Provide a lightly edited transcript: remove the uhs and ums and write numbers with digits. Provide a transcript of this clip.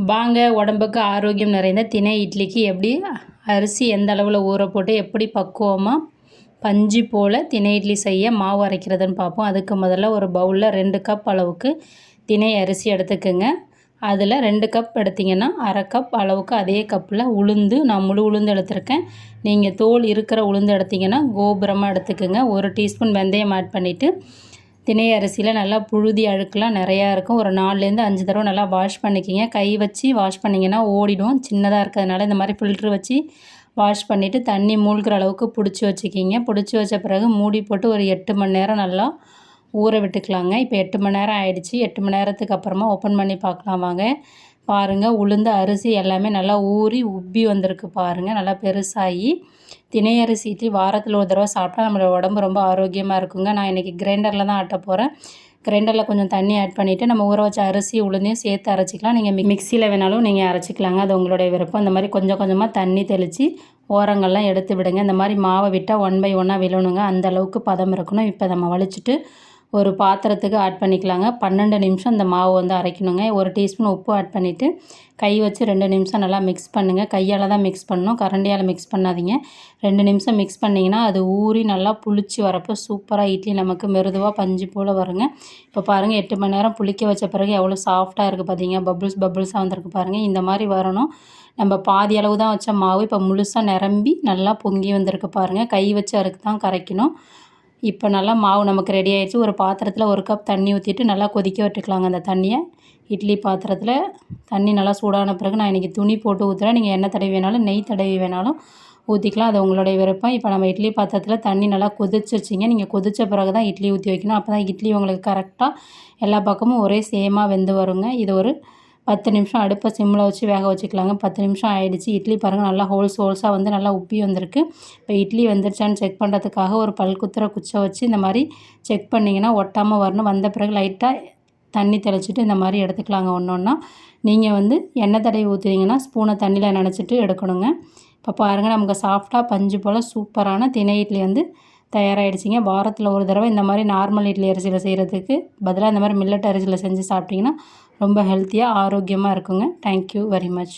வாங்க உடம்புக்கு ஆரோக்கியம் நிறைந்த திணை இட்லிக்கு எப்படி அரிசி எந்த அளவில் ஊற போட்டு எப்படி பக்குவமாக பஞ்சு போல் திணை இட்லி செய்ய மாவு அரைக்கிறதுன்னு பார்ப்போம். அதுக்கு முதல்ல ஒரு பவுலில் 2 கப் அளவுக்கு திணை அரிசி எடுத்துக்கோங்க. அதில் 2 கப் எடுத்திங்கன்னா அரை கப் அளவுக்கு அதே கப்பில் உளுந்து, நான் முழு உளுந்து எடுத்திருக்கேன். நீங்கள் தோல் இருக்கிற உளுந்து எடுத்திங்கன்னா கோபுரமாக எடுத்துக்கோங்க. 1 டீஸ்பூன் வெந்தயம் ஆட் பண்ணிவிட்டு திணை அரிசியில் நல்லா புழுதி அழுக்கெலாம் நிறையா இருக்கும். ஒரு 4லேருந்து 5 தடவை நல்லா வாஷ் பண்ணிக்கிங்க. கை வச்சு வாஷ் பண்ணிங்கன்னா ஓடிடும். சின்னதாக இருக்கிறதுனால இந்த மாதிரி ஃபில்ட்ரு வச்சு வாஷ் பண்ணிவிட்டு தண்ணி மூழ்கிற அளவுக்கு பிடிச்சி வச்சுக்கிங்க. பிடிச்சி வச்ச பிறகு மூடி போட்டு ஒரு 8 மணி நேரம் நல்லா ஊற விட்டுக்கலாங்க. இப்போ 8 மணி நேரம் ஆகிடுச்சி. 8 மணி நேரத்துக்கு அப்புறமா ஓப்பன் பண்ணி பார்க்கலாம் வாங்க. பாருங்கள், உளுந்து அரிசி எல்லாமே நல்லா ஊறி உப்பி வந்திருக்கு பாருங்கள். நல்லா பெருசாகி திணை அரிசி இட்லி வாரத்தில் ஒரு தடவை சாப்பிட்டா நம்மளோட உடம்பு ரொம்ப ஆரோக்கியமாக இருக்குங்க. நான் இன்றைக்கி கிரைண்டரில் தான் ஆட்ட போகிறேன். கிரைண்டரில் கொஞ்சம் தண்ணி ஆட் பண்ணிவிட்டு நம்ம ஊற வச்ச அரிசி உளுந்தையும் சேர்த்து அரைச்சிக்கலாம். நீங்கள் மிக்சியில் வேணாலும் நீங்கள் அரைச்சிக்கலாங்க, அது உங்களுடைய விருப்பம். இந்த மாதிரி கொஞ்சம் கொஞ்சமாக தண்ணி தெளித்து ஓரங்கள்லாம் எடுத்து விடுங்க. இந்த மாதிரி மாவை விட்டால் 1 பை 1 விழணுங்க, அந்த அளவுக்கு பதம் இருக்கணும். இப்போ நம்ம வலிச்சுட்டு ஒரு பாத்திரத்துக்கு ஆட் பண்ணிக்கலாங்க. 12 நிமிஷம் இந்த மாவு வந்து அரைக்கணுங்க. 1 டீஸ்பூன் உப்பு ஆட் பண்ணிவிட்டு கை வச்சு 2 நிமிஷம் நல்லா மிக்ஸ் பண்ணுங்கள். கையால் தான் மிக்ஸ் பண்ணணும், கரண்டியால் மிக்ஸ் பண்ணாதீங்க. 2 நிமிஷம் மிக்ஸ் பண்ணிங்கன்னா அது ஊறி நல்லா புளிச்சு வரப்போ சூப்பராக இட்லி நமக்கு மெருதுவாக பஞ்சு போல் வருங்க. இப்போ பாருங்கள், 8 மணி நேரம் புளிக்க வச்ச பிறகு எவ்வளோ சாஃப்டாக இருக்குது பார்த்தீங்க. பபுள்ஸாக வந்திருக்கு பாருங்கள். இந்த மாதிரி வரணும். நம்ம பாதி அளவு தான் வச்ச மாவு இப்போ முழுசாக நிரம்பி நல்லா பொங்கி வந்திருக்கு பாருங்கள். கை வச்சு அதுக்கு தான் கரைக்கணும். இப்போ நல்லா மாவு நமக்கு ரெடி ஆகிடுச்சு. ஒரு பாத்திரத்தில் 1 கப் தண்ணி ஊற்றிட்டு நல்லா கொதிக்க விட்டுக்கலாங்க. அந்த தண்ணியை இட்லி பாத்திரத்தில் தண்ணி நல்லா சூடான பிறகு நான் இன்றைக்கி துணி போட்டு ஊற்றுறேன். நீங்கள் எண்ணெய் தடவி வேணாலும் நெய் தடவி வேணாலும் ஊற்றிக்கலாம், அது உங்களுடைய விருப்பம். இப்போ நம்ம இட்லி பாத்திரத்தில் தண்ணி நல்லா கொதிச்சிருச்சிங்க. நீங்கள் கொதித்த பிறகு தான் இட்லி ஊற்றி வைக்கணும். அப்போ தான் இட்லி உங்களுக்கு கரெக்டாக எல்லா பக்கமும் ஒரே சேமாக வெந்து வருங்க. இது ஒரு 10 நிமிஷம் அடுப்பை சிம்மில் வச்சு வேக வச்சுக்கலாங்க. 10 நிமிஷம் ஆகிடுச்சு. இட்லி பாருங்கள் நல்லா ஹோல்ஸாக வந்து நல்லா உப்பி வந்திருக்கு. இப்போ இட்லி வெந்துருச்சான்னு செக் பண்ணுறதுக்காக ஒரு பல்குத்துற குச்சை வச்சு இந்த மாதிரி செக் பண்ணிங்கன்னா ஒட்டாமல் வரணும். வந்த பிறகு லைட்டாக தண்ணி தெளிச்சிட்டு இந்த மாதிரி எடுத்துக்கலாங்க. ஒன்றா நீங்கள் வந்து எண்ணெய் தடவி ஊற்றுறீங்கன்னா ஸ்பூனை தண்ணியில் நனைச்சிட்டு எடுக்கணுங்க. இப்போ பாருங்கள், நமக்கு சாஃப்டாக பஞ்சு போல் சூப்பரான திணை இட்லி வந்து தயாராகிடுச்சிங்க. வாரத்தில் ஒரு தடவை இந்த மாதிரி நார்மல் இட்லி அரிசியில் செய்கிறதுக்கு பதிலாக இந்த மாதிரி மில்லட் அரிசியில் செஞ்சு சாப்பிட்டிங்கன்னா ரொம்ப ஹெல்த்தியாக ஆரோக்கியமாக இருக்குங்க. Thank you very much.